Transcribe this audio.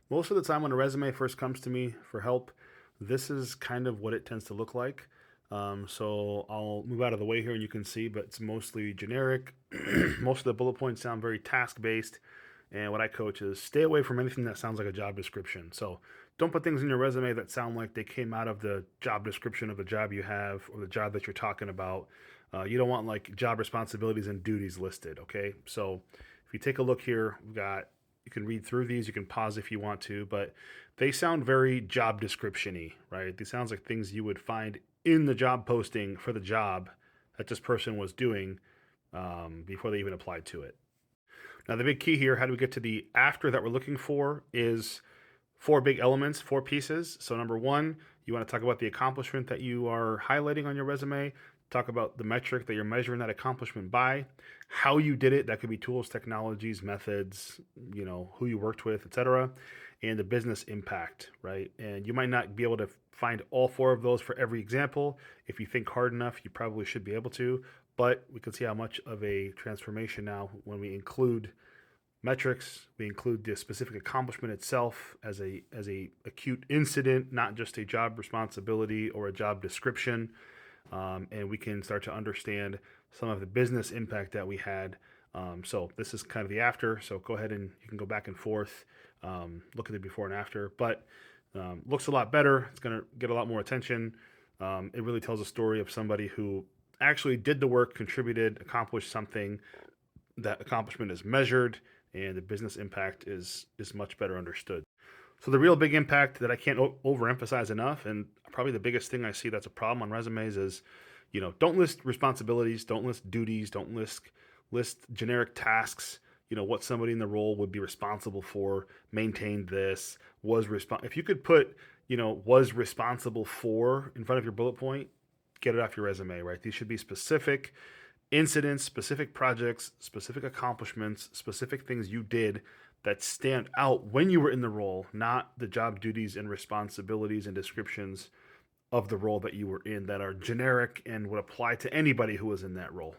Most of the time when a resume first comes to me for help, this is kind of what it tends to look like. So I'll move out of the way here and you can see, but it's mostly generic. Most of the bullet points sound very task based. And what I coach is stay away from anything that sounds like a job description. So don't put things in your resume that sound like they came out of the job description of the job you have or the job that you're talking about. You don't want like job responsibilities and duties listed. Okay. So if you take a look here, we've got you can read through these. You can pause if you want to, but they sound very job description-y, right? These sounds like things you would find in the job posting for the job that this person was doing before they even applied to it. Now, the big key here, how do we get to the after that we're looking for, is four big elements, four pieces. So, number one, you want to talk about the accomplishment that you are highlighting on your resume, talk about the metric that you're measuring that accomplishment by, how you did it. That could be tools, technologies, methods, who you worked with, etc., and the business impact, right? And you might not be able to find all four of those for every example. If you think hard enough, you probably should be able to, but we can see how much of a transformation now when we include metrics, we include the specific accomplishment itself as a acute incident, not just a job responsibility or a job description, and we can start to understand some of the business impact that we had. So this is kind of the after. So go ahead and you can go back and forth, look at the before and after. But looks a lot better. It's going to get a lot more attention. It really tells a story of somebody who actually did the work, contributed, accomplished something. That accomplishment is measured, and the business impact is much better understood. So the real big impact that I can't overemphasize enough, and probably the biggest thing I see that's a problem on resumes is, don't list responsibilities, don't list duties, don't list generic tasks. What somebody in the role would be responsible for, maintained this, if you could put, was responsible for in front of your bullet point, get it off your resume, right? These should be specific incidents, specific projects, specific accomplishments, specific things you did that stand out when you were in the role, not the job duties and responsibilities and descriptions of the role that you were in that are generic and would apply to anybody who was in that role.